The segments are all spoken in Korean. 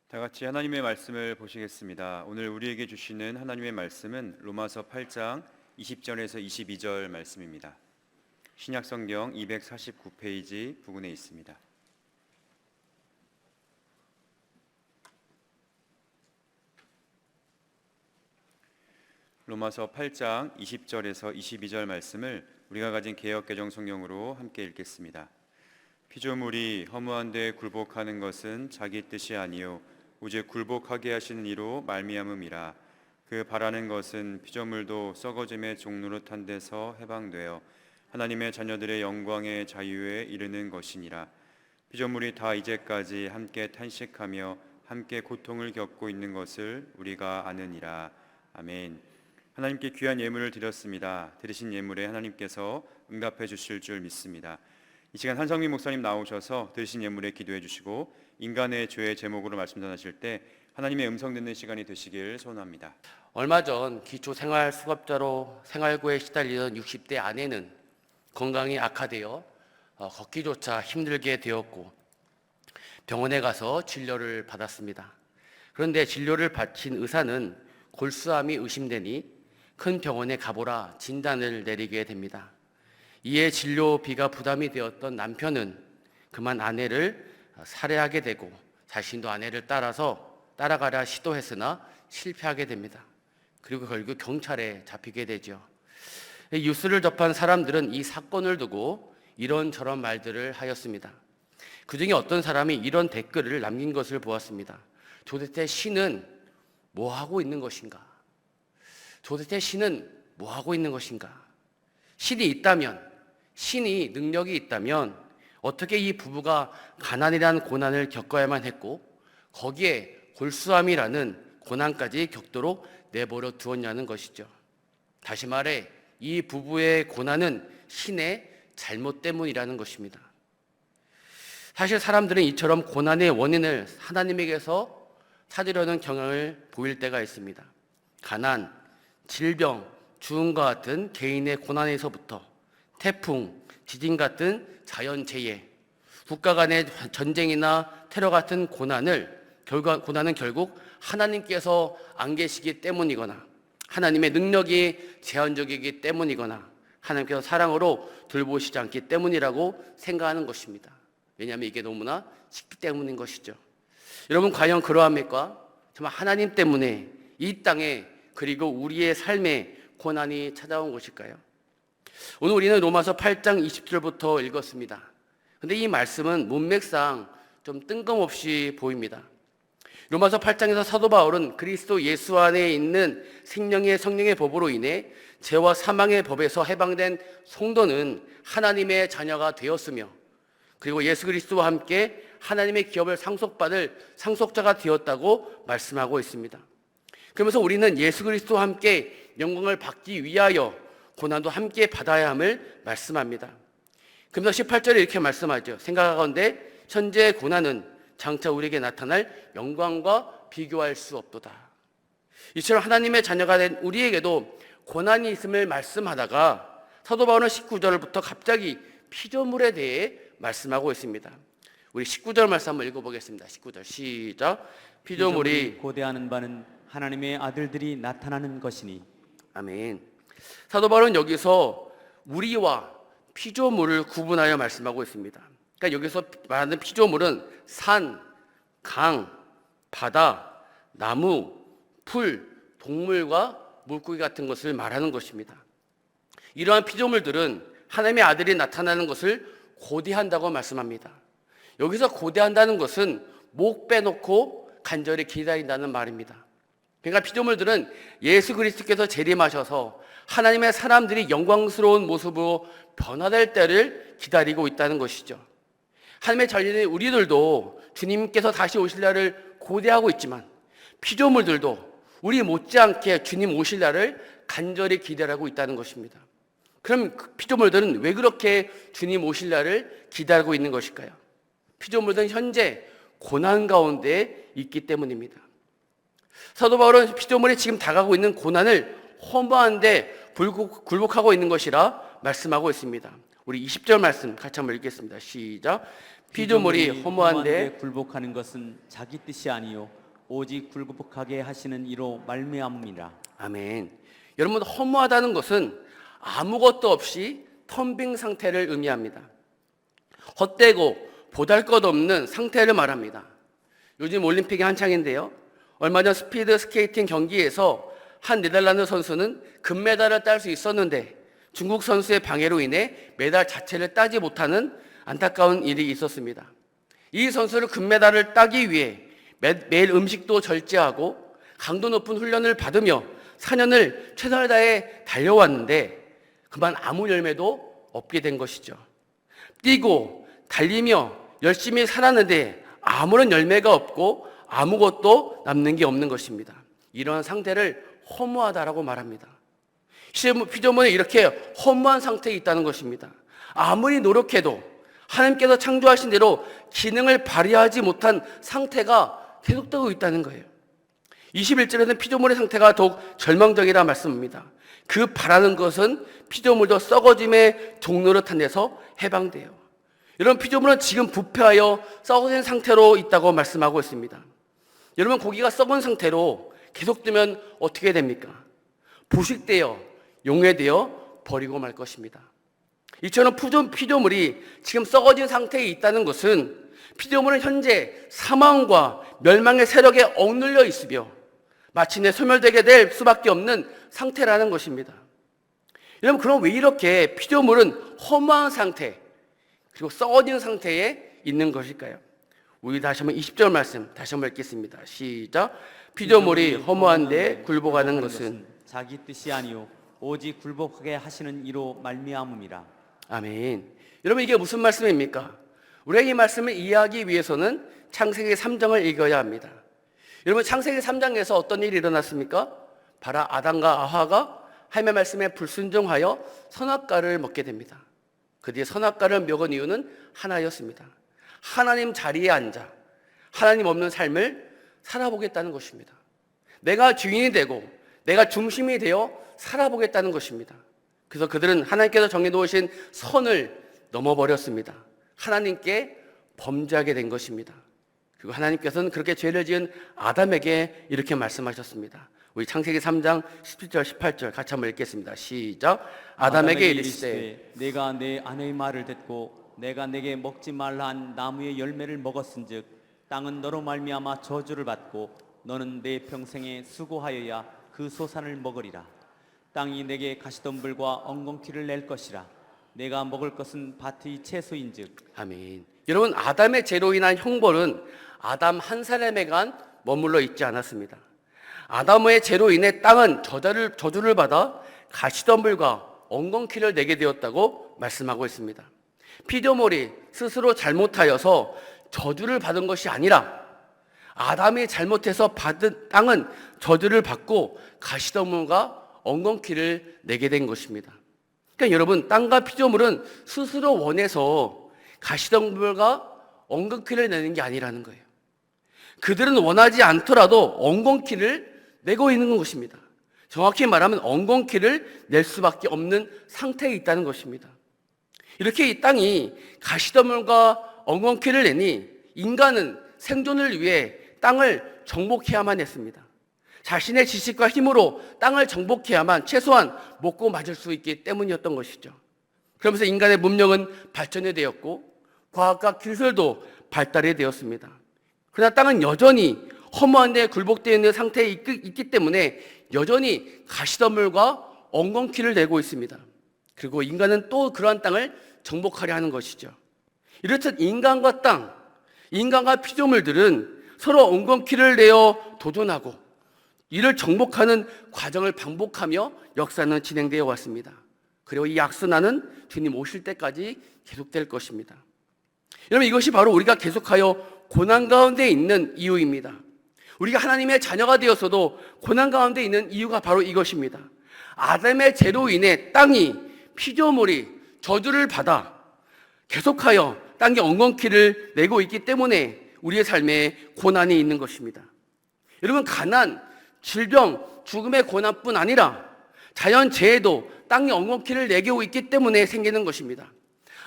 다 같이 하나님의 말씀을 보시겠습니다. 오늘 우리에게 주시는 하나님의 말씀은 로마서 8장 20절에서 22절 말씀입니다. 신약성경 249페이지 부근에 있습니다. 로마서 8장 20절에서 22절 말씀을 우리가 가진 개역개정 성경으로 함께 읽겠습니다. 피조물이 허무한 데 굴복하는 것은 자기 뜻이 아니요 오직 굴복하게 하시는 이로 말미암음이라. 그 바라는 것은 피조물도 썩어짐의 종노릇한 데서 해방되어 하나님의 자녀들의 영광의 자유에 이르는 것이니라. 피조물이 다 이제까지 함께 탄식하며 함께 고통을 겪고 있는 것을 우리가 아느니라. 아멘. 하나님께 귀한 예물을 드렸습니다. 드리신 예물에 하나님께서 응답해 주실 줄 믿습니다. 이 시간 한성민 목사님 나오셔서 드리신 예물에 기도해 주시고 인간의 죄의 제목으로 말씀 전하실 때 하나님의 음성 듣는 시간이 되시길 소원합니다. 얼마 전 기초생활수급자로 생활고에 시달리던 60대 아내는 건강이 악화되어 걷기조차 힘들게 되었고 병원에 가서 진료를 받았습니다. 그런데 진료를 받친 의사는 골수암이 의심되니 큰 병원에 가보라 진단을 내리게 됩니다. 이에 진료비가 부담이 되었던 남편은 그만 아내를 살해하게 되고 자신도 아내를 따라가려 시도했으나 실패하게 됩니다. 그리고 결국 경찰에 잡히게 되죠. 뉴스를 접한 사람들은 이 사건을 두고 이런저런 말들을 하였습니다. 그중에 어떤 사람이 이런 댓글을 남긴 것을 보았습니다. 도대체 신은 뭐 하고 있는 것인가? 도대체 신은 뭐 하고 있는 것인가? 신이 있다면, 신이 능력이 있다면 어떻게 이 부부가 가난이라는 고난을 겪어야만 했고 거기에 골수암이라는 고난까지 겪도록 내버려 두었냐는 것이죠. 다시 말해 이 부부의 고난은 신의 잘못 때문이라는 것입니다. 사실 사람들은 이처럼 고난의 원인을 하나님에게서 찾으려는 경향을 보일 때가 있습니다. 가난, 질병, 죽음과 같은 개인의 고난에서부터 태풍, 지진 같은 자연재해, 국가 간의 전쟁이나 테러 같은 고난은 결국 하나님께서 안 계시기 때문이거나 하나님의 능력이 제한적이기 때문이거나 하나님께서 사랑으로 돌보시지 않기 때문이라고 생각하는 것입니다. 왜냐하면 이게 너무나 쉽기 때문인 것이죠. 여러분 과연 그러합니까? 정말 하나님 때문에 이 땅에 그리고 우리의 삶에 고난이 찾아온 것일까요? 오늘 우리는 로마서 8장 20절부터 읽었습니다. 그런데 이 말씀은 문맥상 좀 뜬금없이 보입니다. 로마서 8장에서 사도 바울은 그리스도 예수 안에 있는 생명의 성령의 법으로 인해 죄와 사망의 법에서 해방된 성도는 하나님의 자녀가 되었으며 그리고 예수 그리스도와 함께 하나님의 기업을 상속받을 상속자가 되었다고 말씀하고 있습니다. 그러면서 우리는 예수 그리스도와 함께 영광을 받기 위하여 고난도 함께 받아야 함을 말씀합니다. 그러면서 18절에 이렇게 말씀하죠. 생각하건대 현재의 고난은 장차 우리에게 나타날 영광과 비교할 수 없도다. 이처럼 하나님의 자녀가 된 우리에게도 고난이 있음을 말씀하다가 사도 바울은 19절부터 갑자기 피조물에 대해 말씀하고 있습니다. 우리 19절 말씀 한번 읽어보겠습니다. 19절 시작. 피조물이 고대하는 바는 하나님의 아들들이 나타나는 것이니. 아멘. 사도 바울은 여기서 우리와 피조물을 구분하여 말씀하고 있습니다. 그러니까 여기서 말하는 피조물은 산, 강, 바다, 나무, 풀, 동물과 물고기 같은 것을 말하는 것입니다. 이러한 피조물들은 하나님의 아들이 나타나는 것을 고대한다고 말씀합니다. 여기서 고대한다는 것은 목 빼놓고 간절히 기다린다는 말입니다. 그러니까 피조물들은 예수 그리스도께서 재림하셔서 하나님의 사람들이 영광스러운 모습으로 변화될 때를 기다리고 있다는 것이죠. 하나님의 자녀인 우리들도 주님께서 다시 오실 날을 고대하고 있지만 피조물들도 우리 못지않게 주님 오실 날을 간절히 기다리고 있다는 것입니다. 그럼 그 피조물들은 왜 그렇게 주님 오실 날을 기다리고 있는 것일까요? 피조물들은 현재 고난 가운데 있기 때문입니다. 사도 바울은 피조물이 지금 당하고 있는 고난을 허무한데 굴복하고 있는 것이라 말씀하고 있습니다. 우리 20절 말씀 같이 한번 읽겠습니다. 시작. 피조물이 허무한데 굴복하는 것은 자기 뜻이 아니요 오직 굴복하게 하시는 이로 말미암음이라. 아멘. 여러분, 허무하다는 것은 아무것도 없이 텅 빈 상태를 의미합니다. 헛되고 보잘것없는 상태를 말합니다. 요즘 올림픽이 한창인데요. 얼마 전 스피드 스케이팅 경기에서 한 네덜란드 선수는 금메달을 딸 수 있었는데 중국 선수의 방해로 인해 메달 자체를 따지 못하는 안타까운 일이 있었습니다. 이 선수를 금메달을 따기 위해 매일 음식도 절제하고 강도 높은 훈련을 받으며 4년을 최선을 다해 달려왔는데 그만 아무 열매도 없게 된 것이죠. 뛰고 달리며 열심히 살았는데 아무런 열매가 없고 아무것도 남는 게 없는 것입니다. 이러한 상태를 허무하다라고 말합니다. 피조물은 이렇게 허무한 상태에 있다는 것입니다. 아무리 노력해도 하나님께서 창조하신 대로 기능을 발휘하지 못한 상태가 계속되고 있다는 거예요. 21절에는 피조물의 상태가 더욱 절망적이라 말씀합니다. 그 바라는 것은 피조물도 썩어짐의 종로를 탄데서 해방돼요. 여러분, 피조물은 지금 부패하여 썩어진 상태로 있다고 말씀하고 있습니다. 여러분, 고기가 썩은 상태로 계속되면 어떻게 됩니까? 부식되어 용해되어 버리고 말 것입니다. 이처럼 피조물이 지금 썩어진 상태에 있다는 것은 피조물은 현재 사망과 멸망의 세력에 억눌려 있으며 마침내 소멸되게 될 수밖에 없는 상태라는 것입니다. 여러분, 그럼 왜 이렇게 피조물은 허무한 상태 그리고 썩어진 상태에 있는 것일까요? 우리 다시 한번 20절 말씀 다시 한번 읽겠습니다. 시작. 피조물이 허무한데 굴복하는 것은 자기 뜻이 아니요 오직 굴복하게 하시는 이로 말미암음이라. 아멘. 여러분, 이게 무슨 말씀입니까? 우리가 이 말씀을 이해하기 위해서는 창세기 3장을 읽어야 합니다. 여러분, 창세기 3장에서 어떤 일이 일어났습니까? 바로 아담과 하와가 하나님의 말씀에 불순종하여 선악과를 먹게 됩니다. 그 뒤에 선악과를 먹은 이유는 하나였습니다. 하나님 자리에 앉아 하나님 없는 삶을 살아보겠다는 것입니다. 내가 주인이 되고 내가 중심이 되어 살아보겠다는 것입니다. 그래서 그들은 하나님께서 정해놓으신 선을 넘어버렸습니다. 하나님께 범죄하게 된 것입니다. 그리고 하나님께서는 그렇게 죄를 지은 아담에게 이렇게 말씀하셨습니다. 우리 창세기 3장 17절 18절 같이 한번 읽겠습니다. 시작. 아담에게 이르시되 내가 내 아내의 말을 듣고 내가 내게 먹지 말라 한 나무의 열매를 먹었은즉 땅은 너로 말미암아 저주를 받고 너는 내 평생에 수고하여야 그 소산을 먹으리라. 땅이 내게 가시덤불과 엉겅퀴를 낼 것이라. 내가 먹을 것은 밭의 채소인즉. 아멘. 여러분, 아담의 죄로 인한 형벌은 아담 한 사람에만 머물러 있지 않았습니다. 아담의 죄로 인해 땅은 저주를 받아 가시덤불과 엉겅퀴를 내게 되었다고 말씀하고 있습니다. 피조물이 스스로 잘못하여서 저주를 받은 것이 아니라 아담이 잘못해서 받은 땅은 저주를 받고 가시덤불과 엉겅퀴를 내게 된 것입니다. 그러니까 여러분, 땅과 피조물은 스스로 원해서 가시덤불과 엉겅퀴를 내는 게 아니라는 거예요. 그들은 원하지 않더라도 엉겅퀴를 내고 있는 것입니다. 정확히 말하면 엉겅퀴를 낼 수밖에 없는 상태에 있다는 것입니다. 이렇게 이 땅이 가시덤불과 엉겅퀴를 내니 인간은 생존을 위해 땅을 정복해야만 했습니다. 자신의 지식과 힘으로 땅을 정복해야만 최소한 먹고 마실 수 있기 때문이었던 것이죠. 그러면서 인간의 문명은 발전이 되었고 과학과 기술도 발달이 되었습니다. 그러나 땅은 여전히 허무한 데 굴복되어 있는 상태에 있기 때문에 여전히 가시덤불과 엉겅퀴를 내고 있습니다. 그리고 인간은 또 그러한 땅을 정복하려 하는 것이죠. 이렇듯 인간과 땅, 인간과 피조물들은 서로 엉겅퀴를 내어 도전하고 이를 정복하는 과정을 반복하며 역사는 진행되어 왔습니다. 그리고 이 악순환은 주님 오실 때까지 계속될 것입니다. 여러분, 이것이 바로 우리가 계속하여 고난 가운데 있는 이유입니다. 우리가 하나님의 자녀가 되었어도 고난 가운데 있는 이유가 바로 이것입니다. 아담의 죄로 인해 땅이, 피조물이 저주를 받아 계속하여 땅에 엉겅퀴를 내고 있기 때문에 우리의 삶에 고난이 있는 것입니다. 여러분, 가난, 질병, 죽음의 고난뿐 아니라 자연재해도 땅에 엉겅퀴를 내고 있기 때문에 생기는 것입니다.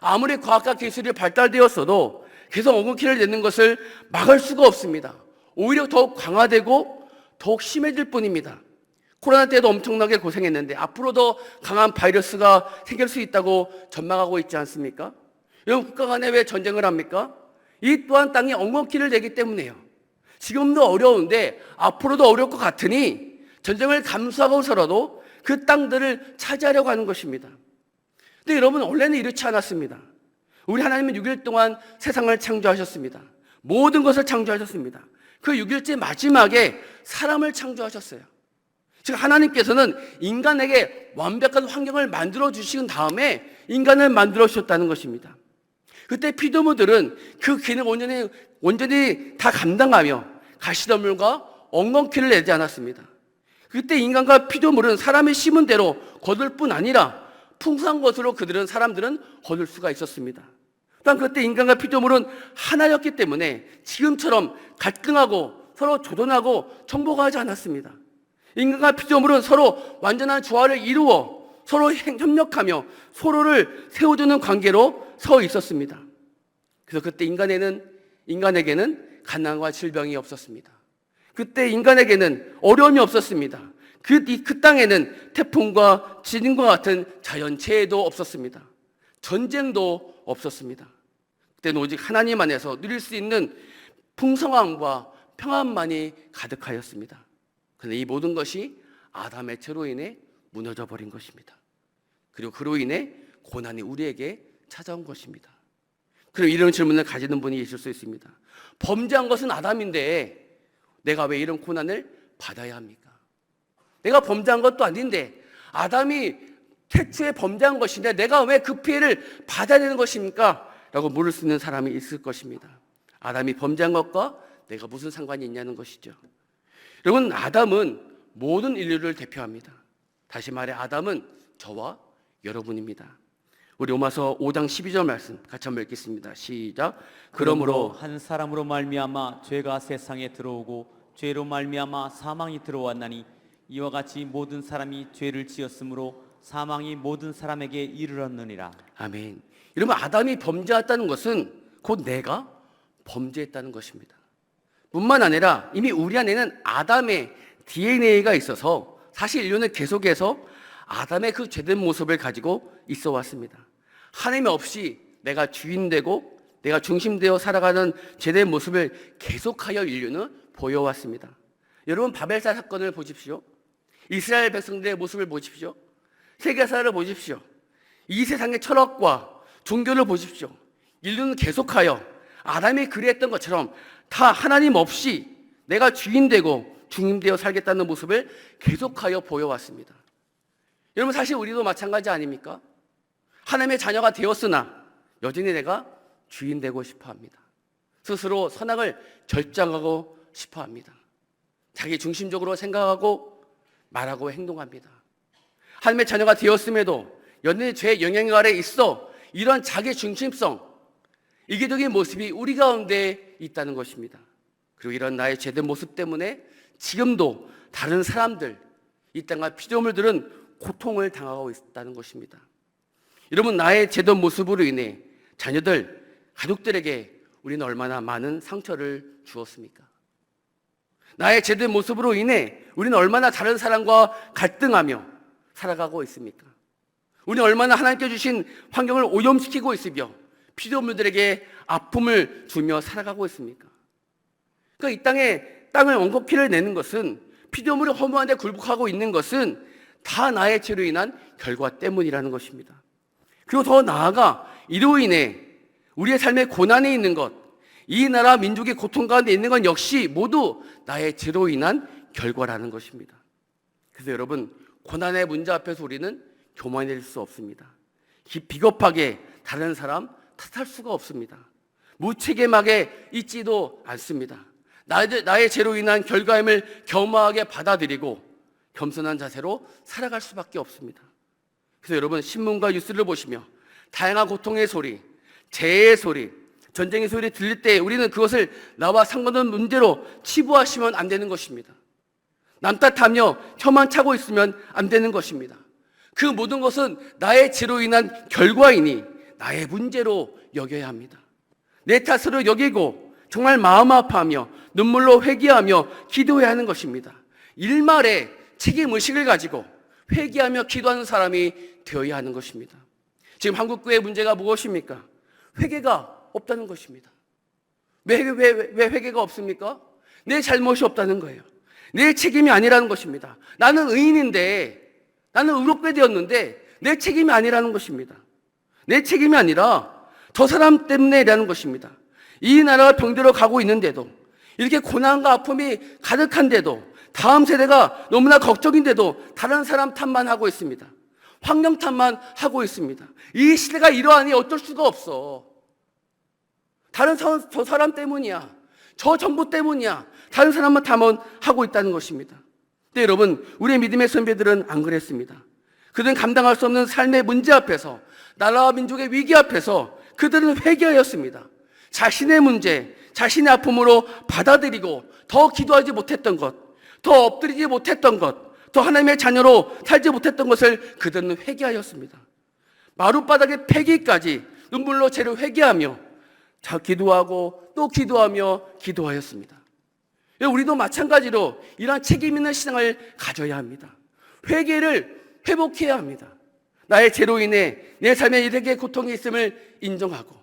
아무리 과학과 기술이 발달되었어도 계속 엉겅퀴를 내는 것을 막을 수가 없습니다. 오히려 더욱 강화되고 더욱 심해질 뿐입니다. 코로나 때도 엄청나게 고생했는데 앞으로 더 강한 바이러스가 생길 수 있다고 전망하고 있지 않습니까? 여러분, 국가 간에 왜 전쟁을 합니까? 이 또한 땅이 엉겅퀴를 내기 때문이에요. 지금도 어려운데 앞으로도 어려울 것 같으니 전쟁을 감수하고서라도 그 땅들을 차지하려고 하는 것입니다. 근데 여러분, 원래는 이렇지 않았습니다. 우리 하나님은 6일 동안 세상을 창조하셨습니다. 모든 것을 창조하셨습니다. 그 6일째 마지막에 사람을 창조하셨어요. 즉 하나님께서는 인간에게 완벽한 환경을 만들어 주신 다음에 인간을 만들어 주셨다는 것입니다. 그때 피조물들은 그 기능을 온전히 다 감당하며 가시덤불과 엉겅퀴를 내지 않았습니다. 그때 인간과 피조물은 사람이 심은 대로 거둘 뿐 아니라 풍성한 것으로 사람들은 거둘 수가 있었습니다. 또한 그때 인간과 피조물은 하나였기 때문에 지금처럼 갈등하고 서로 조존하고 정복하지 않았습니다. 인간과 피조물은 서로 완전한 조화를 이루어 서로 협력하며 서로를 세워주는 관계로 서 있었습니다. 그래서 그때 인간에게는 가난과 질병이 없었습니다. 그때 인간에게는 어려움이 없었습니다. 그 땅에는 태풍과 지진과 같은 자연재해도 없었습니다. 전쟁도 없었습니다. 그때는 오직 하나님 안에서 누릴 수 있는 풍성함과 평안만이 가득하였습니다. 그런데 이 모든 것이 아담의 죄로 인해 무너져 버린 것입니다. 그리고 그로 인해 고난이 우리에게 찾아온 것입니다. 그럼 이런 질문을 가지는 분이 있을 수 있습니다. 범죄한 것은 아담인데 내가 왜 이런 고난을 받아야 합니까? 내가 범죄한 것도 아닌데 아담이 태초에 범죄한 것인데 내가 왜 그 피해를 받아야 되는 것입니까? 라고 물을 수 있는 사람이 있을 것입니다. 아담이 범죄한 것과 내가 무슨 상관이 있냐는 것이죠. 여러분, 아담은 모든 인류를 대표합니다. 다시 말해 아담은 저와 여러분입니다. 우리 로마서 5장 12절 말씀 같이 한번 읽겠습니다. 시작. 그러므로 한 사람으로 말미암아 죄가 세상에 들어오고 죄로 말미암아 사망이 들어왔나니 이와 같이 모든 사람이 죄를 지었으므로 사망이 모든 사람에게 이르렀느니라. 아멘. 여러분, 아담이 범죄했다는 것은 곧 내가 범죄했다는 것입니다. 뿐만 아니라 이미 우리 안에는 아담의 DNA가 있어서 사실 인류는 계속해서 아담의 그 죄된 모습을 가지고 있어 왔습니다. 하나님 없이 내가 주인되고 내가 중심되어 살아가는 죄된 모습을 계속하여 인류는 보여왔습니다. 여러분, 바벨탑 사건을 보십시오. 이스라엘 백성들의 모습을 보십시오. 세계사를 보십시오. 이 세상의 철학과 종교를 보십시오. 인류는 계속하여 아담이 그리했던 것처럼 다 하나님 없이 내가 주인되고 중임되어 살겠다는 모습을 계속하여 보여왔습니다. 여러분, 사실 우리도 마찬가지 아닙니까? 하나님의 자녀가 되었으나 여전히 내가 주인되고 싶어합니다. 스스로 선악을 결정하고 싶어합니다. 자기 중심적으로 생각하고 말하고 행동합니다. 하나님의 자녀가 되었음에도 여전히 죄의 영향 아래 있어 이런 자기 중심성, 이기적인 모습이 우리 가운데 있다는 것입니다. 그리고 이런 나의 죄된 모습 때문에 지금도 다른 사람들, 이 땅과 피조물들은 고통을 당하고 있다는 것입니다. 여러분, 나의 죄된 모습으로 인해 자녀들, 가족들에게 우리는 얼마나 많은 상처를 주었습니까? 나의 죄된 모습으로 인해 우리는 얼마나 다른 사람과 갈등하며 살아가고 있습니까? 우리는 얼마나 하나님께 주신 환경을 오염시키고 있으며 피조물들에게 아픔을 주며 살아가고 있습니까? 그러니까 이 땅을 엉겅퀴를 내는 것은, 피조물이 허무한 데 굴복하고 있는 것은 다 나의 죄로 인한 결과 때문이라는 것입니다. 그리고 더 나아가 이로 인해 우리의 삶에 고난이 있는 것, 이 나라 민족의 고통 가운데 있는 건 역시 모두 나의 죄로 인한 결과라는 것입니다. 그래서 여러분, 고난의 문제 앞에서 우리는 교만해질 수 없습니다. 비겁하게 다른 사람 탓할 수가 없습니다. 무책임하게 있지도 않습니다. 나의 죄로 인한 결과임을 겸허하게 받아들이고 겸손한 자세로 살아갈 수밖에 없습니다. 그래서 여러분, 신문과 뉴스를 보시며 다양한 고통의 소리, 재해의 소리, 전쟁의 소리 들릴 때 우리는 그것을 나와 상관없는 문제로 치부하시면 안 되는 것입니다. 남 탓하며 혀만 차고 있으면 안 되는 것입니다. 그 모든 것은 나의 죄로 인한 결과이니 나의 문제로 여겨야 합니다. 내 탓으로 여기고 정말 마음 아파하며 눈물로 회개하며 기도해야 하는 것입니다. 일말의 책임의식을 가지고 회개하며 기도하는 사람이 되어야 하는 것입니다. 지금 한국교회의 문제가 무엇입니까? 회개가 없다는 것입니다. 왜 회개가 없습니까? 내 잘못이 없다는 거예요. 내 책임이 아니라는 것입니다. 나는 의인인데, 나는 의롭게 되었는데 내 책임이 아니라는 것입니다. 내 책임이 아니라 저 사람 때문에라는 것입니다. 이 나라가 병들어 가고 있는데도, 이렇게 고난과 아픔이 가득한데도, 다음 세대가 너무나 걱정인데도 다른 사람 탓만 하고 있습니다. 환경 탓만 하고 있습니다. 이 시대가 이러하니 어쩔 수가 없어. 저 사람 때문이야, 저 정부 때문이야, 다른 사람만 탓만 하고 있다는 것입니다. 근데 여러분, 우리의 믿음의 선배들은 안 그랬습니다. 그들은 감당할 수 없는 삶의 문제 앞에서, 나라와 민족의 위기 앞에서 그들은 회개하였습니다. 자신의 문제, 자신의 아픔으로 받아들이고 더 기도하지 못했던 것, 더 엎드리지 못했던 것, 더 하나님의 자녀로 살지 못했던 것을 그들은 회개하였습니다. 마룻바닥의 패기까지 눈물로 죄를 회개하며 기도하고 또 기도하며 기도하였습니다. 우리도 마찬가지로 이러한 책임 있는 신앙을 가져야 합니다. 회개를 회복해야 합니다. 나의 죄로 인해 내 삶에 이렇게 고통이 있음을 인정하고,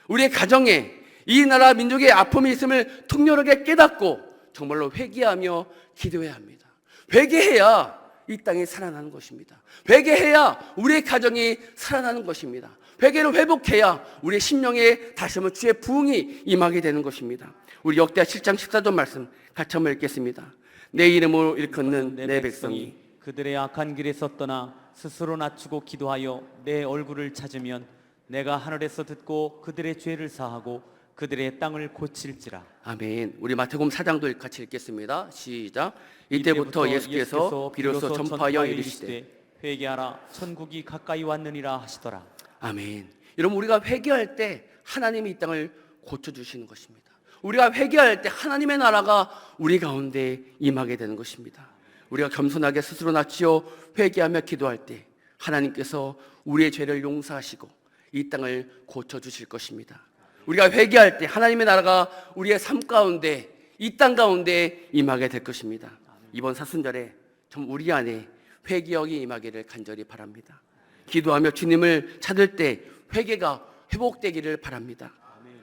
우리의 가정에 이 나라 민족의 아픔이 있음을 통렬하게 깨닫고 정말로 회개하며 기도해야 합니다. 회개해야 이 땅이 살아나는 것입니다. 회개해야 우리의 가정이 살아나는 것입니다. 회개를 회복해야 우리의 심령에 다시 한번 주의 부흥이 임하게 되는 것입니다. 우리 역대하 7장 14절 말씀 같이 한번 읽겠습니다. 내 이름으로 일컫는 내 백성이 그들의 악한 길에서 떠나 스스로 낮추고 기도하여 내 얼굴을 찾으면 내가 하늘에서 듣고 그들의 죄를 사하고 그들의 땅을 고칠지라. 아멘. 우리 마태복음 4장도 같이 읽겠습니다. 시작. 이때부터 예수께서 비로소 전파하여 이르시되 회개하라, 천국이 가까이 왔느니라 하시더라. 아멘. 여러분, 우리가 회개할 때 하나님이 이 땅을 고쳐주시는 것입니다. 우리가 회개할 때 하나님의 나라가 우리 가운데 임하게 되는 것입니다. 우리가 겸손하게 스스로 낮추어 회개하며 기도할 때 하나님께서 우리의 죄를 용서하시고 이 땅을 고쳐주실 것입니다. 우리가 회개할 때 하나님의 나라가 우리의 삶 가운데, 이 땅 가운데 임하게 될 것입니다. 이번 사순절에 좀 우리 안에 회개력이 임하기를 간절히 바랍니다. 기도하며 주님을 찾을 때 회개가 회복되기를 바랍니다.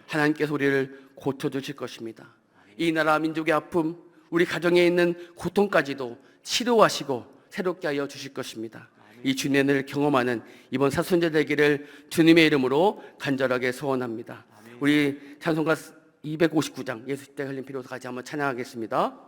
하나님께서 우리를 고쳐주실 것입니다. 이 나라 민족의 아픔, 우리 가정에 있는 고통까지도 치료하시고 새롭게 하여 주실 것입니다. 이 주님을 경험하는 이번 사순절 되기를 주님의 이름으로 간절하게 소원합니다. 우리 찬송가 259장 예수 때 흘린 피로서 같이 한번 찬양하겠습니다.